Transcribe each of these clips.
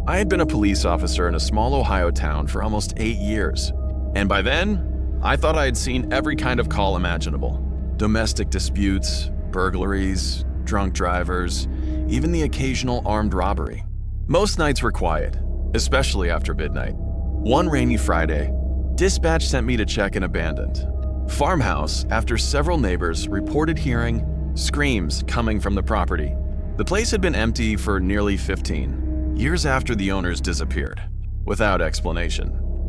I had been a police officer in a small Ohio town for almost 8 years, and by then, I thought I had seen every kind of call imaginable. Domestic disputes, burglaries, drunk drivers, even the occasional armed robbery. Most nights were quiet, especially after midnight. One rainy Friday, dispatch sent me to check an abandoned farmhouse after several neighbors reported hearing screams coming from the property. The place had been empty for nearly 15 years after the owners disappeared, without explanation.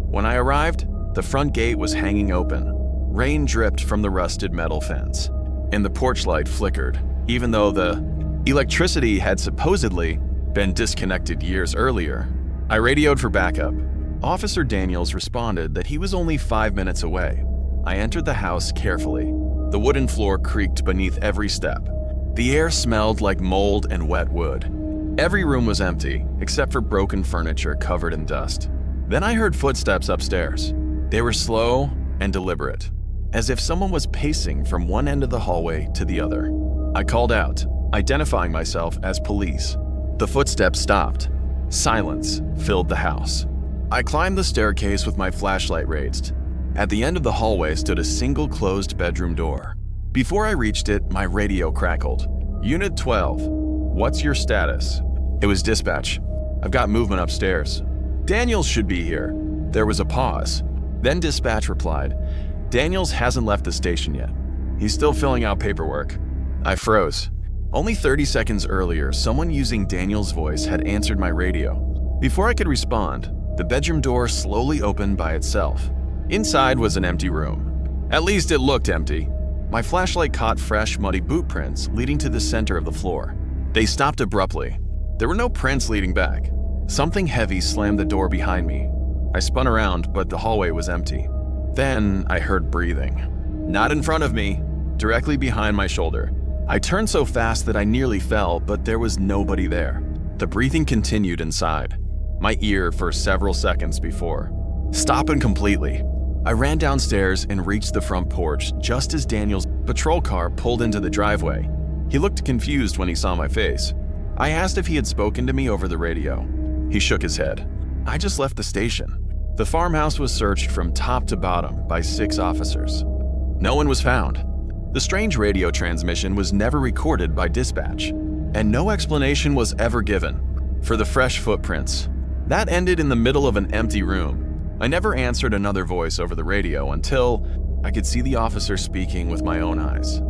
When I arrived, the front gate was hanging open. Rain dripped from the rusted metal fence, and the porch light flickered, even though the electricity had supposedly been disconnected years earlier. I radioed for backup. Officer Daniels responded that he was only 5 minutes away. I entered the house carefully. The wooden floor creaked beneath every step. The air smelled like mold and wet wood. Every room was empty, except for broken furniture covered in dust. Then I heard footsteps upstairs. They were slow and deliberate, as if someone was pacing from one end of the hallway to the other. I called out, identifying myself as police. The footsteps stopped. Silence filled the house. I climbed the staircase with my flashlight raised. At the end of the hallway stood a single closed bedroom door. Before I reached it, my radio crackled. Unit 12, what's your status? It was dispatch. I've got movement upstairs. Daniels should be here. There was a pause. Then dispatch replied, Daniels hasn't left the station yet. He's still filling out paperwork. I froze. Only 30 seconds earlier, someone using Daniels' voice had answered my radio. Before I could respond, the bedroom door slowly opened by itself. Inside was an empty room. At least it looked empty. My flashlight caught fresh, muddy boot prints leading to the center of the floor. They stopped abruptly. There were no prints leading back. Something heavy slammed the door behind me. I spun around, but the hallway was empty. Then I heard breathing. Not in front of me, directly behind my shoulder. I turned so fast that I nearly fell, but there was nobody there. The breathing continued inside my ear for several seconds before stopping completely. I ran downstairs and reached the front porch just as Daniel's patrol car pulled into the driveway. He looked confused when he saw my face. I asked if he had spoken to me over the radio. He shook his head. I just left the station. The farmhouse was searched from top to bottom by 6 officers. No one was found. The strange radio transmission was never recorded by dispatch, and no explanation was ever given for the fresh footprints. That ended in the middle of an empty room. I never answered another voice over the radio until I could see the officer speaking with my own eyes.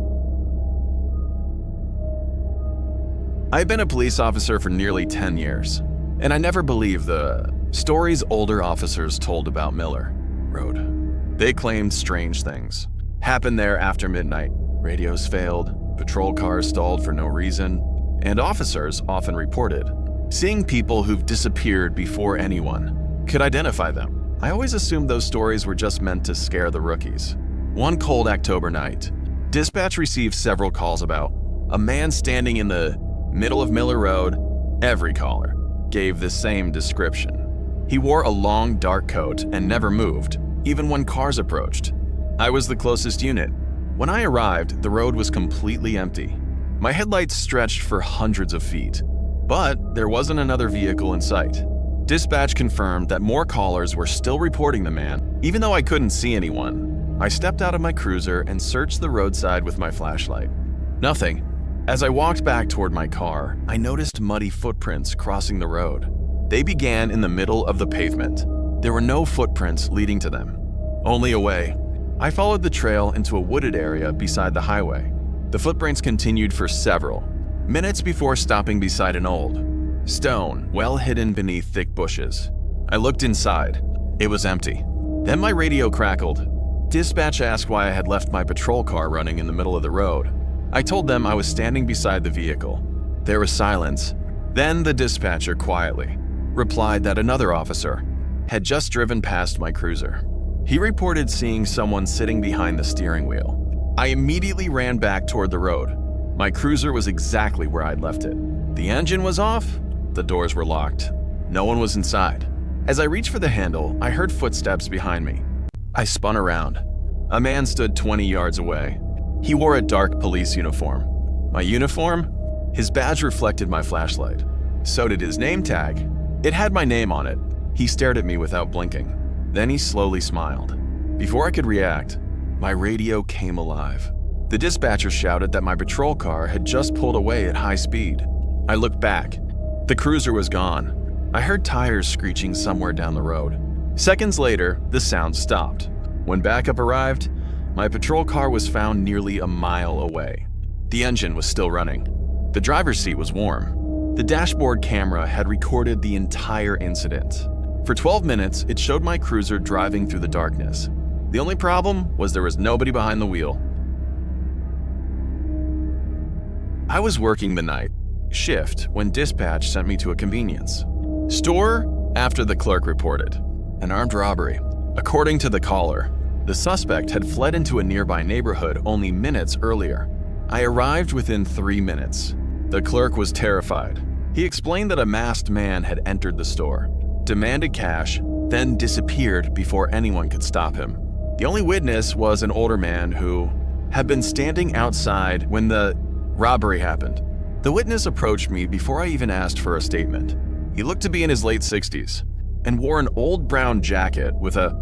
I've been a police officer for nearly 10 years, and I never believed the stories older officers told about Miller Road. They claimed strange things happened there after midnight. Radios failed, patrol cars stalled for no reason, and officers often reported seeing people who've disappeared before anyone could identify them. I always assumed those stories were just meant to scare the rookies. One cold October night, dispatch received several calls about a man standing in the middle of Miller Road. Every caller gave the same description. He wore a long, dark coat and never moved, even when cars approached. I was the closest unit. When I arrived, the road was completely empty. My headlights stretched for hundreds of feet, but there wasn't another vehicle in sight. Dispatch confirmed that more callers were still reporting the man, even though I couldn't see anyone. I stepped out of my cruiser and searched the roadside with my flashlight. Nothing. As I walked back toward my car, I noticed muddy footprints crossing the road. They began in the middle of the pavement. There were no footprints leading to them, only a way. I followed the trail into a wooded area beside the highway. The footprints continued for several minutes before stopping beside an old stone, well hidden beneath thick bushes. I looked inside. It was empty. Then my radio crackled. Dispatch asked why I had left my patrol car running in the middle of the road. I told them I was standing beside the vehicle. There was silence. Then the dispatcher quietly replied that another officer had just driven past my cruiser. He reported seeing someone sitting behind the steering wheel. I immediately ran back toward the road. My cruiser was exactly where I'd left it. The engine was off. The doors were locked. No one was inside. As I reached for the handle, I heard footsteps behind me. I spun around. A man stood 20 yards away. He wore a dark police uniform. My uniform? His badge reflected my flashlight. So did his name tag. It had my name on it. He stared at me without blinking. Then he slowly smiled. Before I could react, my radio came alive. The dispatcher shouted that my patrol car had just pulled away at high speed. I looked back. The cruiser was gone. I heard tires screeching somewhere down the road. Seconds later, the sound stopped. When backup arrived, my patrol car was found nearly a mile away. The engine was still running. The driver's seat was warm. The dashboard camera had recorded the entire incident. For 12 minutes, it showed my cruiser driving through the darkness. The only problem was there was nobody behind the wheel. I was working the night shift when dispatch sent me to a convenience store after the clerk reported an armed robbery. According to the caller, the suspect had fled into a nearby neighborhood only minutes earlier. I arrived within 3 minutes. The clerk was terrified. He explained that a masked man had entered the store, demanded cash, then disappeared before anyone could stop him. The only witness was an older man who had been standing outside when the robbery happened. The witness approached me before I even asked for a statement. He looked to be in his late 60s and wore an old brown jacket with a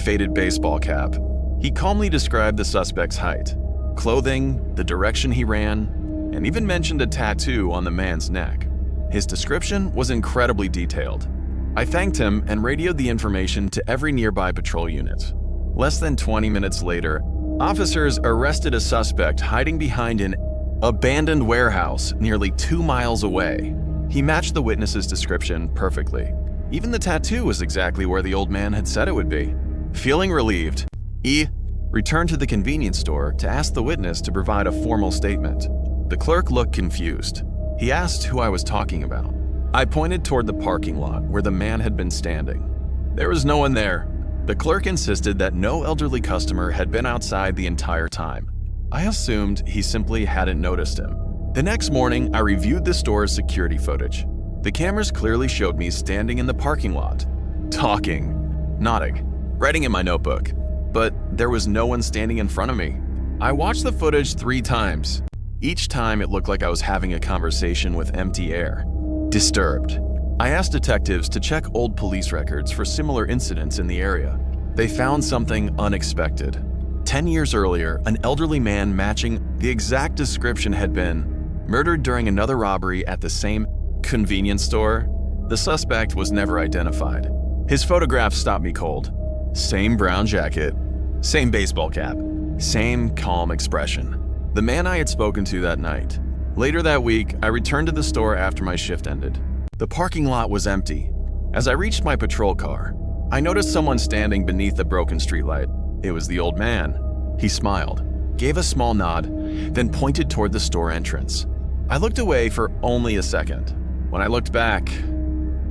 faded baseball cap. He calmly described the suspect's height, clothing, the direction he ran, and even mentioned a tattoo on the man's neck. His description was incredibly detailed. I thanked him and radioed the information to every nearby patrol unit. Less than 20 minutes later, officers arrested a suspect hiding behind an abandoned warehouse nearly 2 miles away. He matched the witness's description perfectly. Even the tattoo was exactly where the old man had said it would be. Feeling relieved, E returned to the convenience store to ask the witness to provide a formal statement. The clerk looked confused. He asked who I was talking about. I pointed toward the parking lot where the man had been standing. There was no one there. The clerk insisted that no elderly customer had been outside the entire time. I assumed he simply hadn't noticed him. The next morning, I reviewed the store's security footage. The cameras clearly showed me standing in the parking lot, talking, nodding, writing in my notebook. But there was no one standing in front of me. I watched the footage 3 times. Each time it looked like I was having a conversation with empty air. Disturbed. I asked detectives to check old police records for similar incidents in the area. They found something unexpected. 10 years earlier, an elderly man matching the exact description had been murdered during another robbery at the same convenience store. The suspect was never identified. His photograph stopped me cold. Same brown jacket, same baseball cap, same calm expression. The man I had spoken to that night. Later that week, I returned to the store after my shift ended. The parking lot was empty. As I reached my patrol car, I noticed someone standing beneath the broken streetlight. It was the old man. He smiled, gave a small nod, then pointed toward the store entrance. I looked away for only a second. When I looked back,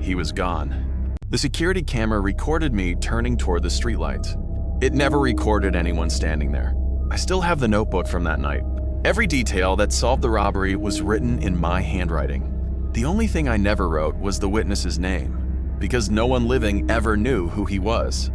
he was gone. The security camera recorded me turning toward the streetlight. It never recorded anyone standing there. I still have the notebook from that night. Every detail that solved the robbery was written in my handwriting. The only thing I never wrote was the witness's name, because no one living ever knew who he was.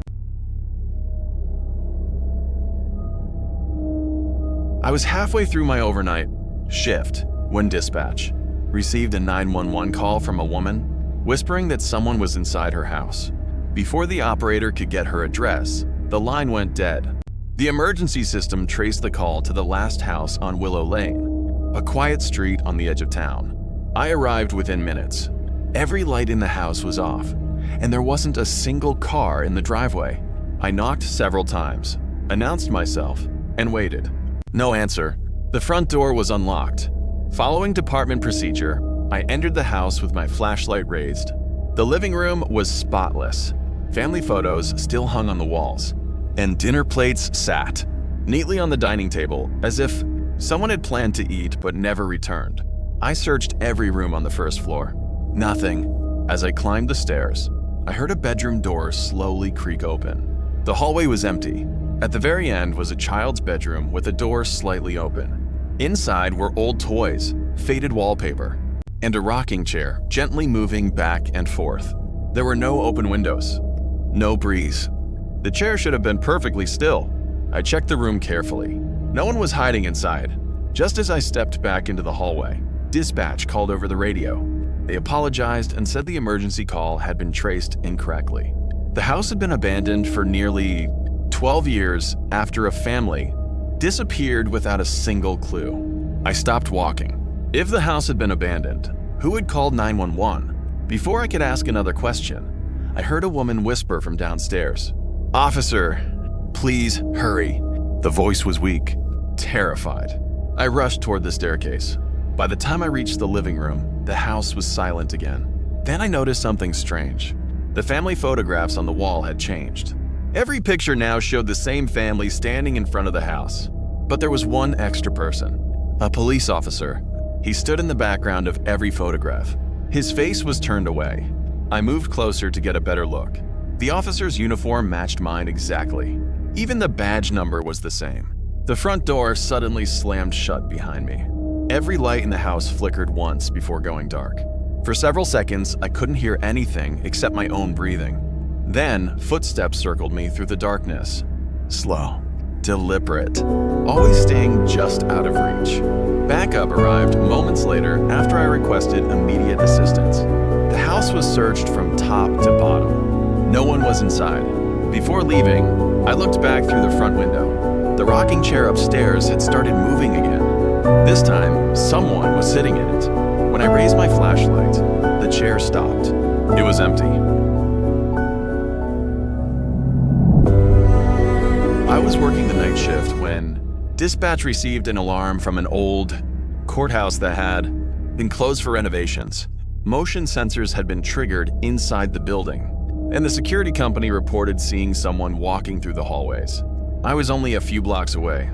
I was halfway through my overnight shift when dispatch received a 911 call from a woman whispering that someone was inside her house. Before the operator could get her address, the line went dead. The emergency system traced the call to the last house on Willow Lane, a quiet street on the edge of town. I arrived within minutes. Every light in the house was off, and there wasn't a single car in the driveway. I knocked several times, announced myself, and waited. No answer. The front door was unlocked. Following department procedure, I entered the house with my flashlight raised. The living room was spotless. Family photos still hung on the walls, and dinner plates sat neatly on the dining table as if someone had planned to eat but never returned. I searched every room on the first floor. Nothing. As I climbed the stairs, I heard a bedroom door slowly creak open. The hallway was empty. At the very end was a child's bedroom with a door slightly open. Inside were old toys, faded wallpaper, and a rocking chair gently moving back and forth. There were no open windows, no breeze. The chair should have been perfectly still. I checked the room carefully. No one was hiding inside. Just as I stepped back into the hallway, dispatch called over the radio. They apologized and said the emergency call had been traced incorrectly. The house had been abandoned for nearly 12 years after a family disappeared without a single clue. I stopped walking. If the house had been abandoned, who had called 911? Before I could ask another question, I heard a woman whisper from downstairs, "Officer, please hurry." The voice was weak, terrified. I rushed toward the staircase. By the time I reached the living room, the house was silent again. Then I noticed something strange. The family photographs on the wall had changed. Every picture now showed the same family standing in front of the house. But there was one extra person, a police officer. He stood in the background of every photograph. His face was turned away. I moved closer to get a better look. The officer's uniform matched mine exactly. Even the badge number was the same. The front door suddenly slammed shut behind me. Every light in the house flickered once before going dark. For several seconds, I couldn't hear anything except my own breathing. Then, footsteps circled me through the darkness. Slow, deliberate, always staying just out of reach. Backup arrived moments later after I requested immediate assistance. The house was searched from top to bottom. No one was inside. Before leaving, I looked back through the front window. The rocking chair upstairs had started moving again. This time, someone was sitting in it. When I raised my flashlight, the chair stopped. It was empty. I was working the night shift when dispatch received an alarm from an old courthouse that had been closed for renovations. Motion sensors had been triggered inside the building, and the security company reported seeing someone walking through the hallways. I was only a few blocks away.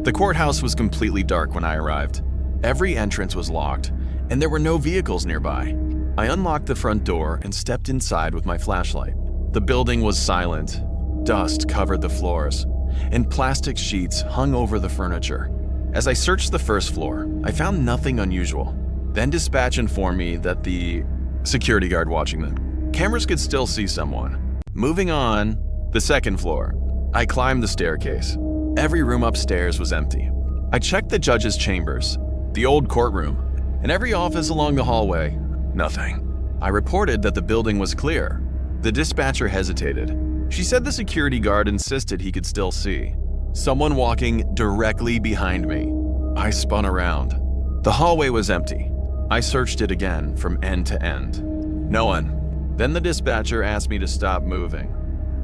The courthouse was completely dark when I arrived. Every entrance was locked, and there were no vehicles nearby. I unlocked the front door and stepped inside with my flashlight. The building was silent. Dust covered the floors, and plastic sheets hung over the furniture. As I searched the first floor, I found nothing unusual. Then dispatch informed me that the security guard watching the cameras could still see someone. Moving on, the second floor. I climbed the staircase. Every room upstairs was empty. I checked the judge's chambers, the old courtroom, and every office along the hallway. Nothing. I reported that the building was clear. The dispatcher hesitated. She said the security guard insisted he could still see someone walking directly behind me. I spun around. The hallway was empty. I searched it again from end to end. No one. Then the dispatcher asked me to stop moving.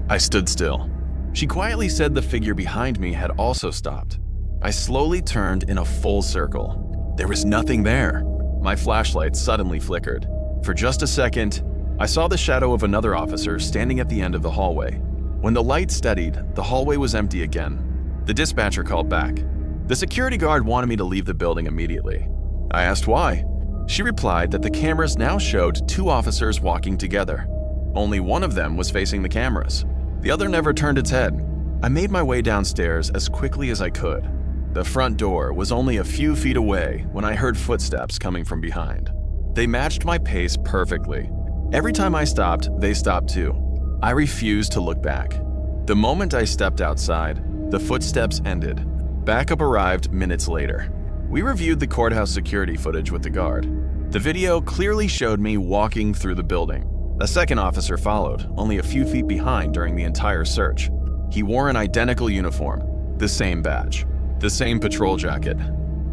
I stood still. She quietly said the figure behind me had also stopped. I slowly turned in a full circle. There was nothing there. My flashlight suddenly flickered. For just a second, I saw the shadow of another officer standing at the end of the hallway. When the light steadied, the hallway was empty again. The dispatcher called back. The security guard wanted me to leave the building immediately. I asked why. She replied that the cameras now showed two officers walking together. Only one of them was facing the cameras. The other never turned its head. I made my way downstairs as quickly as I could. The front door was only a few feet away when I heard footsteps coming from behind. They matched my pace perfectly. Every time I stopped, they stopped too. I refused to look back. The moment I stepped outside, the footsteps ended. Backup arrived minutes later. We reviewed the courthouse security footage with the guard. The video clearly showed me walking through the building. A second officer followed, only a few feet behind during the entire search. He wore an identical uniform, the same badge, the same patrol jacket,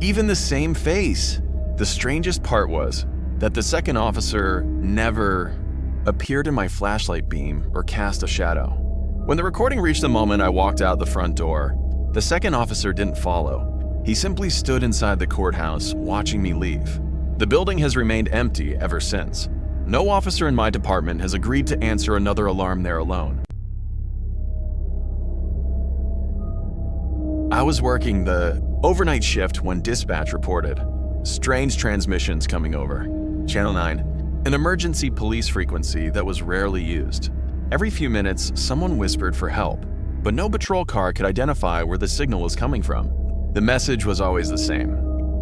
even the same face. The strangest part was that the second officer never appeared in my flashlight beam or cast a shadow. When the recording reached the moment I walked out the front door, the second officer didn't follow. He simply stood inside the courthouse, watching me leave. The building has remained empty ever since. No officer in my department has agreed to answer another alarm there alone. I was working the overnight shift when dispatch reported strange transmissions coming over. Channel 9, an emergency police frequency that was rarely used. Every few minutes, someone whispered for help, but no patrol car could identify where the signal was coming from. The message was always the same.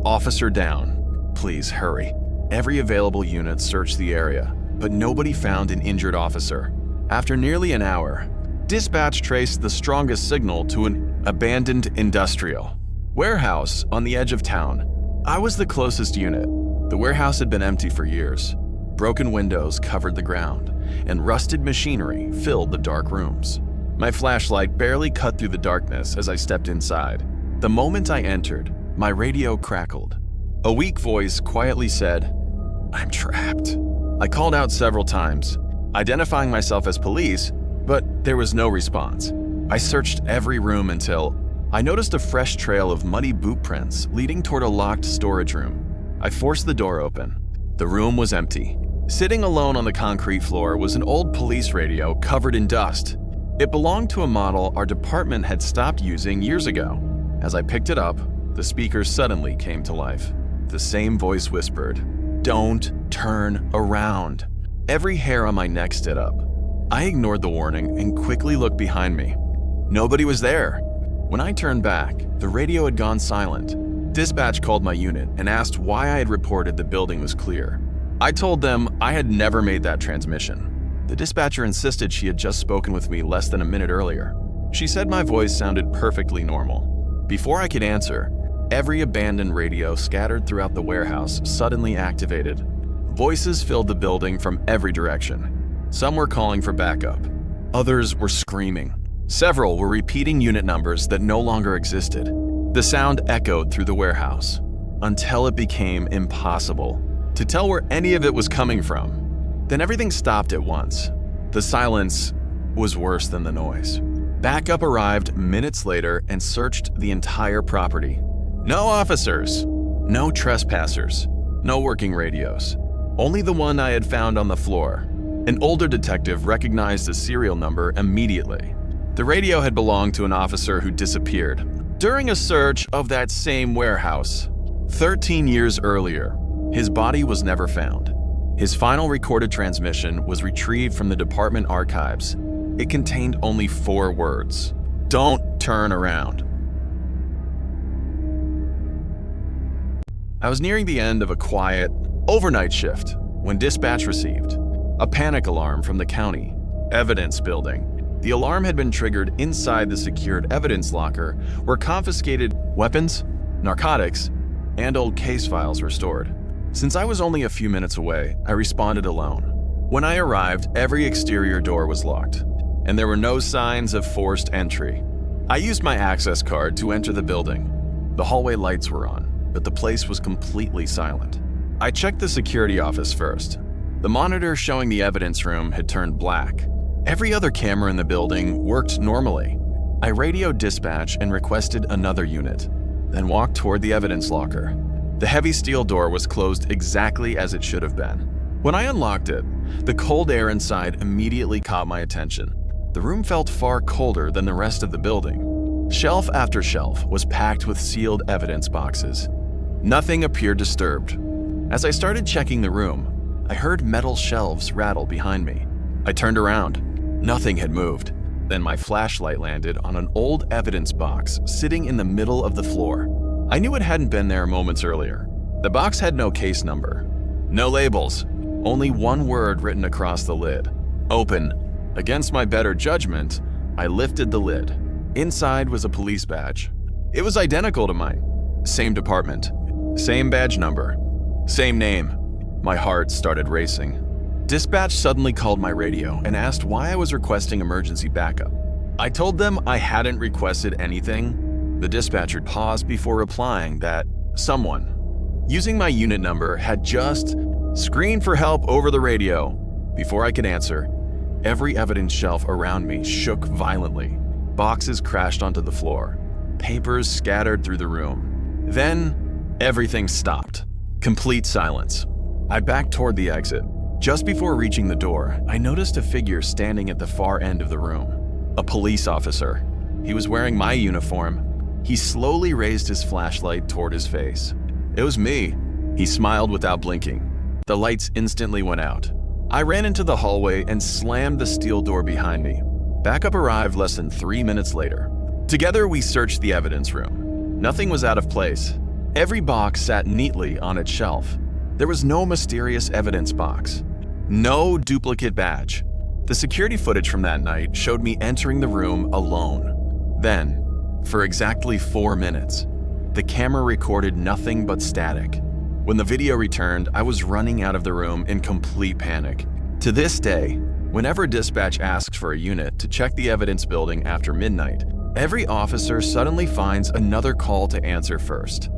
Officer down. Please hurry. Every available unit searched the area, but nobody found an injured officer. After nearly an hour, dispatch traced the strongest signal to an abandoned industrial warehouse on the edge of town. I was the closest unit. The warehouse had been empty for years. Broken windows covered the ground, and rusted machinery filled the dark rooms. My flashlight barely cut through the darkness as I stepped inside. The moment I entered, my radio crackled. A weak voice quietly said, "I'm trapped." I called out several times, identifying myself as police, but there was no response. I searched every room until I noticed a fresh trail of muddy boot prints leading toward a locked storage room. I forced the door open. The room was empty. Sitting alone on the concrete floor was an old police radio covered in dust. It belonged to a model our department had stopped using years ago. As I picked it up, the speakers suddenly came to life. The same voice whispered, "Don't turn around." Every hair on my neck stood up. I ignored the warning and quickly looked behind me. Nobody was there. When I turned back, the radio had gone silent. Dispatch called my unit and asked why I had reported the building was clear. I told them I had never made that transmission. The dispatcher insisted she had just spoken with me less than a minute earlier. She said my voice sounded perfectly normal. Before I could answer, every abandoned radio scattered throughout the warehouse suddenly activated. Voices filled the building from every direction. Some were calling for backup. Others were screaming. Several were repeating unit numbers that no longer existed. The sound echoed through the warehouse until it became impossible to tell where any of it was coming from. Then everything stopped at once. The silence was worse than the noise. Backup arrived minutes later and searched the entire property. No officers, no trespassers, no working radios. Only the one I had found on the floor. An older detective recognized the serial number immediately. The radio had belonged to an officer who disappeared during a search of that same warehouse. 13 years earlier, his body was never found. His final recorded transmission was retrieved from the department archives. It contained only 4 words: "Don't turn around." I was nearing the end of a quiet, overnight shift when dispatch received a panic alarm from the county evidence building. The alarm had been triggered inside the secured evidence locker where confiscated weapons, narcotics, and old case files were stored. Since I was only a few minutes away, I responded alone. When I arrived, every exterior door was locked, and there were no signs of forced entry. I used my access card to enter the building. The hallway lights were on, but the place was completely silent. I checked the security office first. The monitor showing the evidence room had turned black. Every other camera in the building worked normally. I radioed dispatch and requested another unit, then walked toward the evidence locker. The heavy steel door was closed exactly as it should have been. When I unlocked it, the cold air inside immediately caught my attention. The room felt far colder than the rest of the building. Shelf after shelf was packed with sealed evidence boxes. Nothing appeared disturbed. As I started checking the room, I heard metal shelves rattle behind me. I turned around. Nothing had moved. Then my flashlight landed on an old evidence box sitting in the middle of the floor. I knew it hadn't been there moments earlier. The box had no case number, no labels, only one word written across the lid: "Open." Against my better judgment, I lifted the lid. Inside was a police badge. It was identical to mine. Same department, same badge number, same name. My heart started racing. Dispatch suddenly called my radio and asked why I was requesting emergency backup. I told them I hadn't requested anything. The dispatcher paused before replying that someone, using my unit number, had just screamed for help over the radio. Before I could answer, every evidence shelf around me shook violently. Boxes crashed onto the floor. Papers scattered through the room. Then, everything stopped. Complete silence. I backed toward the exit. Just before reaching the door, I noticed a figure standing at the far end of the room. A police officer. He was wearing my uniform. He slowly raised his flashlight toward his face. It was me. He smiled without blinking. The lights instantly went out. I ran into the hallway and slammed the steel door behind me. Backup arrived less than 3 minutes later. Together, we searched the evidence room. Nothing was out of place. Every box sat neatly on its shelf. There was no mysterious evidence box. No duplicate badge. The security footage from that night showed me entering the room alone. Then, for exactly 4 minutes, the camera recorded nothing but static. When the video returned, I was running out of the room in complete panic. To this day, whenever dispatch asks for a unit to check the evidence building after midnight, every officer suddenly finds another call to answer first.